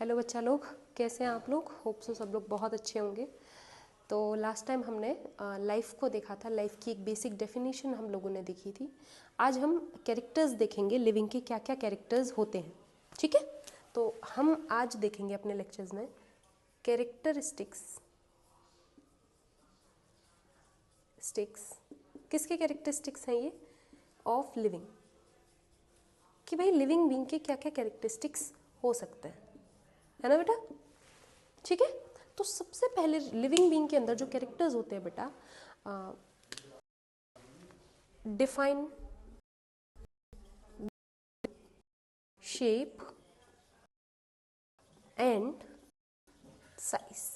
Hello बच्चा लोग, कैसे हैं आप लोग? होप सो सब लोग बहुत अच्छे होंगे। तो लास्ट टाइम हमने लाइफ को देखा था, लाइफ की एक बेसिक डेफिनेशन हम लोगों ने देखी थी। आज हम कैरेक्टर्स देखेंगे, लिविंग के क्या क्या कैरेक्टर्स होते हैं। ठीक है, तो हम आज देखेंगे अपने लेक्चर्स में कैरेक्टरिस्टिक्स। किसके कैरेक्टरिस्टिक्स हैं ये? ऑफ लिविंग, कि भाई लिविंग बीइंग के क्या क्या कैरेक्टरिस्टिक्स हो सकते हैं, है ना बेटा? ठीक है, तो सबसे पहले लिविंग बीइंग के अंदर जो कैरेक्टर्स होते हैं बेटा, डिफाइन, शेप एंड साइज।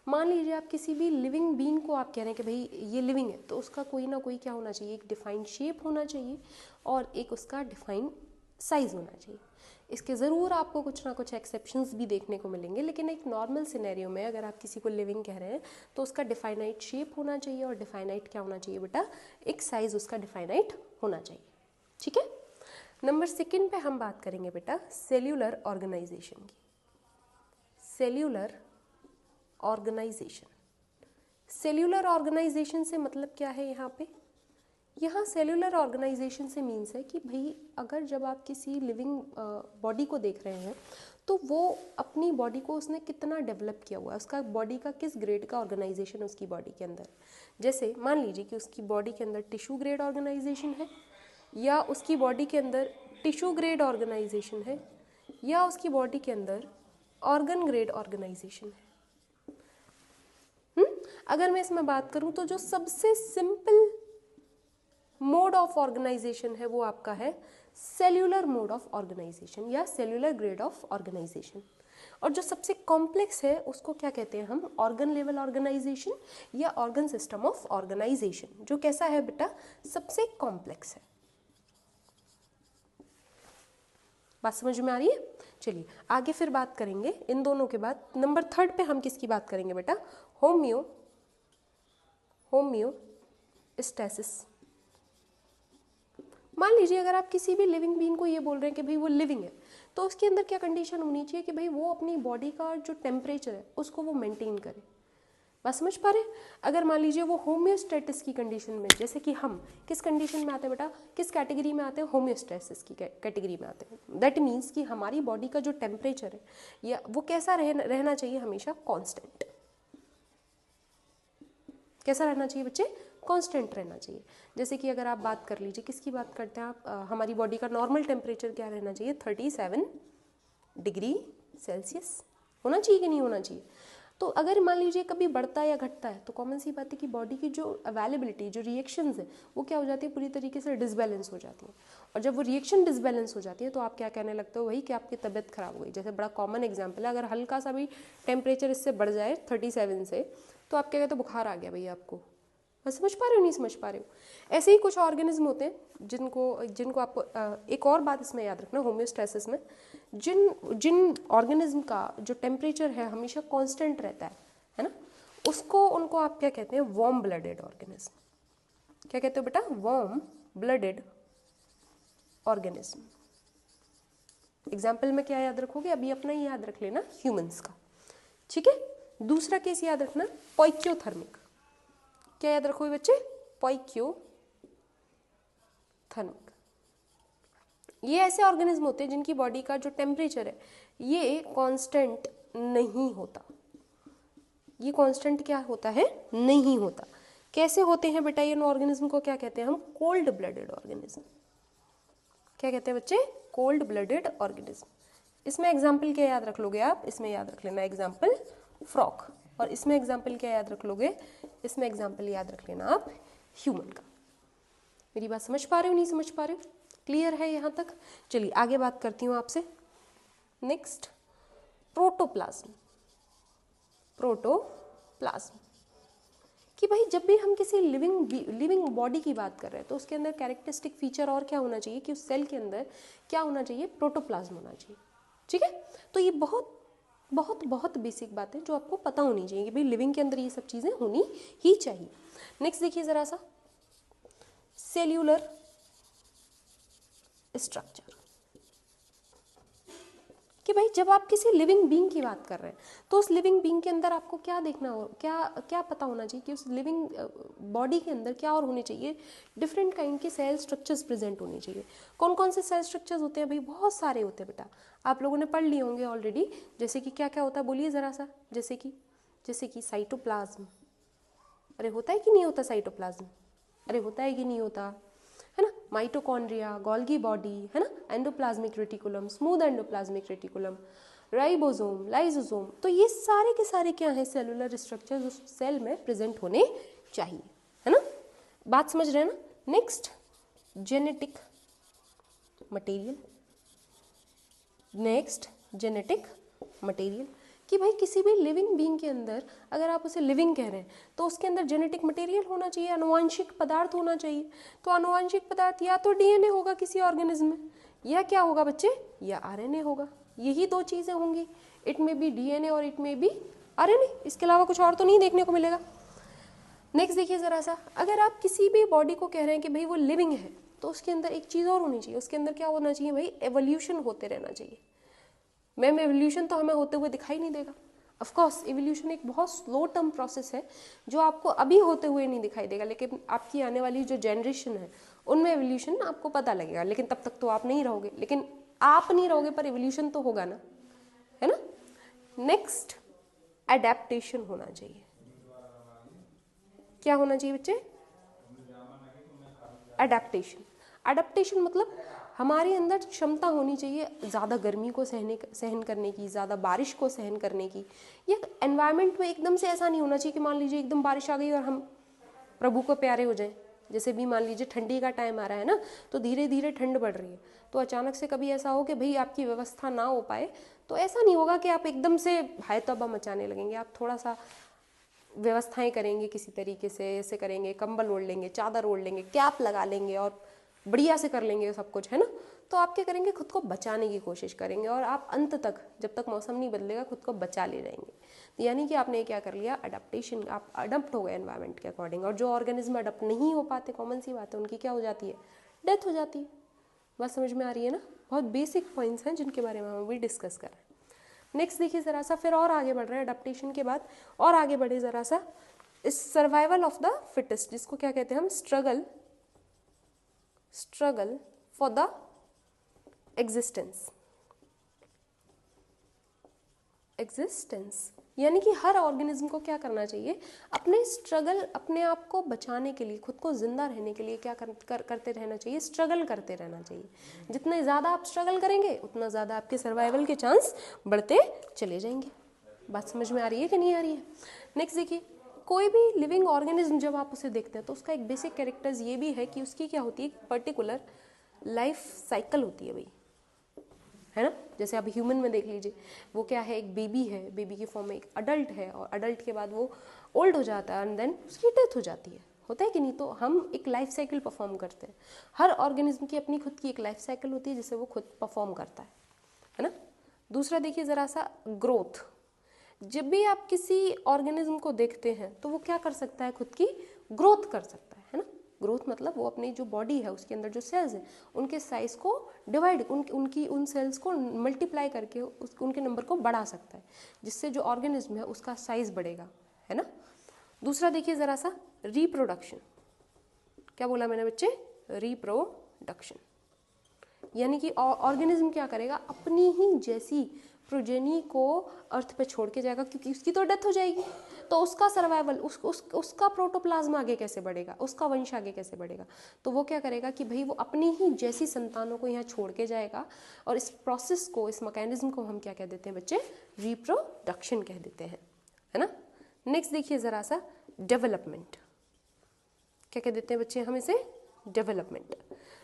मान लीजिए आप किसी भी लिविंग बीइंग को आप कह रहे हैं कि भाई ये लिविंग है, तो उसका कोई ना कोई क्या होना चाहिए, एक डिफाइंड शेप होना चाहिए और एक उसका डिफाइंड साइज होना चाहिए। इसके ज़रूर आपको कुछ ना कुछ एक्सेप्शंस भी देखने को मिलेंगे, लेकिन एक नॉर्मल सिनेरियो में अगर आप किसी को लिविंग कह रहे हैं तो उसका डिफाइनाइट शेप होना चाहिए और डिफाइनाइट क्या होना चाहिए बेटा, एक साइज उसका डिफाइनाइट होना चाहिए। ठीक है, नंबर सेकंड पे हम बात करेंगे बेटा सेल्यूलर ऑर्गेनाइजेशन की। सेल्यूलर ऑर्गेनाइजेशन, सेल्यूलर ऑर्गेनाइजेशन से मतलब क्या है यहाँ पे? यहाँ सेल्यूलर ऑर्गेनाइजेशन से मीन्स है कि भाई अगर जब आप किसी लिविंग बॉडी को देख रहे हैं तो वो अपनी बॉडी को उसने कितना डेवलप किया हुआ है, उसका बॉडी का किस ग्रेड का ऑर्गेनाइजेशन उसकी बॉडी के अंदर। जैसे मान लीजिए कि उसकी बॉडी के अंदर टिश्यू ग्रेड ऑर्गेनाइजेशन है, या उसकी बॉडी के अंदर टिश्यू ग्रेड ऑर्गेनाइजेशन है, या उसकी बॉडी के अंदर ऑर्गन ग्रेड ऑर्गेनाइजेशन है। अगर मैं इसमें बात करूं तो जो सबसे सिंपल मोड ऑफ ऑर्गेनाइजेशन है वो आपका है सेल्यूलर मोड ऑफ ऑर्गेनाइजेशन या सेल्यूलर ग्रेड ऑफ ऑर्गेनाइजेशन। और जो सबसे कॉम्प्लेक्स है उसको क्या कहते हैं हम? ऑर्गन लेवल ऑर्गेनाइजेशन या ऑर्गन सिस्टम ऑफ ऑर्गेनाइजेशन। जो कैसा है बेटा? सबसे कॉम्प्लेक्स है। बात समझ में आ रही है? चलिए आगे फिर बात करेंगे इन दोनों के बाद। नंबर थर्ड पे हम किसकी बात करेंगे बेटा? होम्योस्टैसिस। मान लीजिए अगर आप किसी भी लिविंग बीइंग को ये बोल रहे हैं कि भाई वो लिविंग है, तो उसके अंदर क्या कंडीशन होनी चाहिए कि भाई वो अपनी बॉडी का जो टेम्परेचर है उसको वो मेंटेन करे। बात समझ पा रहे हैं? अगर मान लीजिए वो होम्योस्टेटिस की कंडीशन में, जैसे कि हम किस कंडीशन में आते हैं बेटा, किस कैटेगरी में आते हैं? होम्योस्टेसिस की कैटेगरी में आते हैं। दैट मीन्स कि हमारी बॉडी का जो टेम्परेचर है या वो कैसा रहना चाहिए? हमेशा कॉन्स्टेंट। कैसा रहना चाहिए बच्चे? कांस्टेंट रहना चाहिए। जैसे कि अगर आप बात कर लीजिए, किसकी बात करते हैं आप? हमारी बॉडी का नॉर्मल टेम्परेचर क्या रहना चाहिए? 37 डिग्री सेल्सियस होना चाहिए कि नहीं होना चाहिए? तो अगर मान लीजिए कभी बढ़ता है या घटता है तो कॉमन सी बात है कि बॉडी की जो अवेलेबिलिटी, जो रिएक्शंस है वो क्या हो जाती है? पूरी तरीके से डिसबैलेंस हो जाती है। और जब वो रिएक्शन डिसबैलेंस हो जाती है तो आप क्या कहने लगते हो? वही कि आपकी तबीयत खराब हो गई। जैसे बड़ा कॉमन एग्जाम्पल है, अगर हल्का सा भी टेम्परेचर इससे बढ़ जाए 37 से, तो आप क्या कहते हो? बुखार आ गया भैया आपको। बस समझ पा रहे हो? नहीं समझ पा रहे हो? ऐसे ही कुछ ऑर्गेनिज्म होते हैं जिनको आपको एक और बात इसमें याद रखना, होम्योस्टैसिस में जिन ऑर्गेनिज्म का जो टेम्परेचर है हमेशा कांस्टेंट रहता है ना, उनको आप क्या कहते हैं? Warm blooded organism. क्या कहते हो बेटा? Warm blooded organism. एग्जाम्पल में क्या याद रखोगे? अभी अपना ही याद रख लेना, ह्यूमंस का। ठीक है, दूसरा केस याद रखना, पोइक्योथर्मिक। क्या याद रखोगे बच्चे? पोइक्योथर्मिक। ये ऐसे ऑर्गेनिज्म होते हैं जिनकी बॉडी का जो टेम्परेचर है ये कांस्टेंट नहीं होता। ये कांस्टेंट क्या होता है? नहीं होता। कैसे होते हैं बेटा इन ऑर्गेनिज्म को? क्या कहते हैं हम? Cold blooded organism. क्या कहते हैं बच्चे? Cold blooded organism. इसमें एग्जाम्पल क्या याद रख लोगे आप? इसमें याद रख लेना एग्जाम्पल फ्रॉग। और इसमें एग्जाम्पल क्या याद रख लोगे? इसमें एग्जाम्पल याद रख लेना आप ह्यूमन का। मेरी बात समझ पा रहे हो? नहीं समझ पा रहे हो? क्लियर है यहाँ तक? चलिए आगे बात करती हूँ आपसे। Next, protoplasm. प्रोटोप्लाज्म, कि भाई जब भी हम किसी लिविंग बॉडी की बात कर रहे हैं तो उसके अंदर कैरेक्टरिस्टिक फीचर और क्या होना चाहिए कि उस सेल के अंदर क्या होना चाहिए? प्रोटोप्लाज्म होना चाहिए। ठीक है, तो ये बहुत बहुत बहुत बेसिक बात है जो आपको पता होनी चाहिए कि भाई लिविंग के अंदर ये सब चीज़ें होनी ही चाहिए। नेक्स्ट देखिए ज़रा सा, सेल्यूलर स्ट्रक्चर। कि भाई जब आप किसी लिविंग बीइंग की बात कर रहे हैं तो उस लिविंग बीइंग के अंदर आपको क्या देखना हो, क्या पता होना चाहिए कि उस लिविंग बॉडी के अंदर क्या और होने चाहिए, डिफरेंट काइंड के सेल स्ट्रक्चर्स प्रेजेंट होने चाहिए। कौन कौन से सेल स्ट्रक्चर्स होते हैं भाई? बहुत सारे होते हैं बेटा, आप लोगों ने पढ़ लिए होंगे ऑलरेडी। जैसे कि क्या क्या होता है बोलिए ज़रा सा। जैसे कि साइटोप्लाज्म, अरे होता है कि नहीं होता साइटोप्लाज्म? अरे होता है कि नहीं होता, है ना। माइटोकॉन्ड्रिया, गोल्गी बॉडी, है ना, endoplasmic reticulum, smooth endoplasmic reticulum, ribosome, lysosome. तो ये सारे के सारे क्या हैं? सेलुलर स्ट्रक्चर्स उस सेल में प्रेजेंट होने चाहिए, है ना। बात समझ रहे हैं ना। Next, genetic material. Next, genetic material कि भाई किसी भी लिविंग बीइंग के अंदर अगर आप उसे लिविंग कह रहे हैं तो उसके अंदर जेनेटिक मटेरियल होना चाहिए, आनुवांशिक पदार्थ होना चाहिए। तो आनुवांशिक पदार्थ या तो डीएनए होगा किसी ऑर्गेनिज्म में, या क्या होगा बच्चे? या आरएनए होगा। यही दो चीज़ें होंगी, इट में बी डीएनए और इट में बी आरएनए, इसके अलावा कुछ और तो नहीं देखने को मिलेगा। नेक्स्ट देखिए ज़रा सा, अगर आप किसी भी बॉडी को कह रहे हैं कि भाई वो लिविंग है तो उसके अंदर एक चीज़ और होनी चाहिए, उसके अंदर क्या होना चाहिए भाई? एवोल्यूशन होते रहना चाहिए। मैम एवोल्यूशन तो हमें होते हुए दिखाई नहीं देगा। ऑफ कोर्स एवोल्यूशन एक बहुत स्लो टर्म प्रोसेस है जो आपको अभी होते हुए नहीं दिखाई देगा, लेकिन आपकी आने वाली जो जनरेशन है उनमें एवोल्यूशन आपको पता लगेगा, लेकिन तब तक तो आप नहीं रहोगे। लेकिन आप नहीं रहोगे पर एवोल्यूशन तो होगा ना, है ना। नेक्स्ट, एडेप्टेशन होना चाहिए। क्या होना चाहिए बच्चे? एडेप्टेशन। एडेप्टेशन मतलब हमारे अंदर क्षमता होनी चाहिए ज़्यादा गर्मी को सहन करने की, ज़्यादा बारिश को सहन करने की। ये एनवायरनमेंट में एकदम से ऐसा नहीं होना चाहिए कि मान लीजिए एकदम बारिश आ गई और हम प्रभु को प्यारे हो जाएं। जैसे भी मान लीजिए ठंडी का टाइम आ रहा है ना, तो धीरे धीरे ठंड बढ़ रही है, तो अचानक से कभी ऐसा हो कि भाई आपकी व्यवस्था ना हो पाए, तो ऐसा नहीं होगा कि आप एकदम से हाय तौबा मचाने लगेंगे। आप थोड़ा सा व्यवस्थाएं करेंगे, किसी तरीके से ऐसे करेंगे, कंबल ओढ़ लेंगे, चादर ओढ़ लेंगे, कैप लगा लेंगे और बढ़िया से कर लेंगे सब कुछ, है ना। तो आप क्या करेंगे? खुद को बचाने की कोशिश करेंगे और आप अंत तक, जब तक मौसम नहीं बदलेगा, खुद को बचा ले जाएंगे। तो यानी कि आपने क्या कर लिया? अडेप्टेशन, आप अडप्ट हो गए एनवायरनमेंट के अकॉर्डिंग। और जो ऑर्गेनिज्म अडप्ट नहीं हो पाते, कॉमन सी बात है, उनकी क्या हो जाती है? डेथ हो जाती है। बात समझ में आ रही है ना। बहुत बेसिक पॉइंट्स हैं जिनके बारे में हम अभी डिस्कस कर रहे हैं। नेक्स्ट देखिए ज़रा सा, फिर और आगे बढ़ रहे हैं अडेप्टेशन के बाद, और आगे बढ़े ज़रा सा, इस सर्वाइवल ऑफ द फिटेस्ट, जिसको क्या कहते हैं हम? Struggle for the existence. यानी कि हर ऑर्गेनिज्म को क्या करना चाहिए? अपने स्ट्रगल, अपने आप को बचाने के लिए, खुद को जिंदा रहने के लिए क्या करते रहना चाहिए? स्ट्रगल करते रहना चाहिए। जितने ज़्यादा आप स्ट्रगल करेंगे उतना ज़्यादा आपके सर्वाइवल के चांस बढ़ते चले जाएंगे। बात समझ में आ रही है कि नहीं आ रही है? नेक्स्ट देखिए, कोई भी लिविंग ऑर्गेनिज्म जब आप उसे देखते हैं तो उसका एक बेसिक कैरेक्टर्स ये भी है कि उसकी क्या होती है? एक पर्टिकुलर लाइफ साइकिल होती है भाई, है ना। जैसे आप ह्यूमन में देख लीजिए, वो क्या है? एक बेबी है, बेबी की फॉर्म में एक अडल्ट है, और अडल्ट के बाद वो ओल्ड हो जाता है एंड देन उसकी डेथ हो जाती है, होता है कि नहीं। तो हम एक लाइफ साइकिल परफॉर्म करते हैं। हर ऑर्गेनिज्म की अपनी खुद की एक लाइफ साइकिल होती है जिसे वो खुद परफॉर्म करता है ना। दूसरा देखिए ज़रा सा, ग्रोथ। जब भी आप किसी ऑर्गेनिज्म को देखते हैं तो वो क्या कर सकता है? खुद की ग्रोथ कर सकता है ना। ग्रोथ मतलब वो अपनी जो बॉडी है उसके अंदर जो सेल्स हैं उनके साइज को डिवाइड, उन सेल्स को मल्टीप्लाई करके उनके नंबर को बढ़ा सकता है, जिससे जो ऑर्गेनिज्म है उसका साइज बढ़ेगा, है ना। दूसरा देखिए ज़रा सा, रिप्रोडक्शन। क्या बोला मैंने बच्चे? रिप्रोडक्शन। यानी कि ऑर्गेनिज्म क्या करेगा? अपनी ही जैसी प्रोजेनी को अर्थ पे छोड़ के जाएगा, क्योंकि उसकी तो डेथ हो जाएगी, तो उसका सर्वाइवल, उसका प्रोटोप्लाज्म आगे कैसे बढ़ेगा, उसका वंश आगे कैसे बढ़ेगा। तो वो क्या करेगा कि भाई वो अपनी ही जैसी संतानों को यहाँ छोड़ के जाएगा, और इस प्रोसेस को, इस मैकेनिज्म को हम क्या कह देते हैं बच्चे? रिप्रोडक्शन कह देते हैं, है ना। नेक्स्ट देखिए ज़रा सा, डेवलपमेंट। क्या कह देते हैं बच्चे हम इसे? डेवलपमेंट।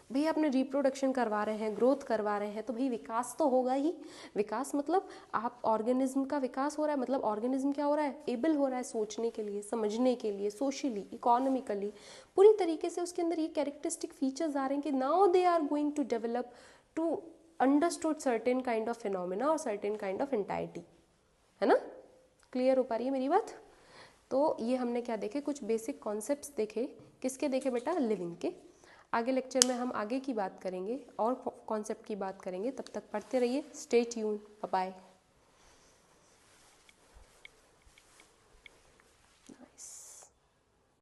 भाई आपने रिप्रोडक्शन करवा रहे हैं, ग्रोथ करवा रहे हैं, तो भाई विकास तो होगा ही। विकास मतलब आप ऑर्गेनिज्म का विकास हो रहा है, मतलब ऑर्गेनिज्म क्या हो रहा है? एबल हो रहा है सोचने के लिए, समझने के लिए, सोशली, इकोनॉमिकली, पूरी तरीके से उसके अंदर ये कैरेक्टरिस्टिक फीचर्स आ रहे हैं कि now they are going to develop to understood certain kind of phenomena और सर्टेन काइंड ऑफ एंटाइटी, है ना। क्लियर हो पा रही है मेरी बात? तो ये हमने क्या देखे? कुछ बेसिक कॉन्सेप्ट्स देखे। किसके देखे बेटा? लिविंग के। आगे लेक्चर में हम आगे की बात करेंगे और कॉन्सेप्ट की बात करेंगे। तब तक पढ़ते रहिए। Stay tune. Bye bye.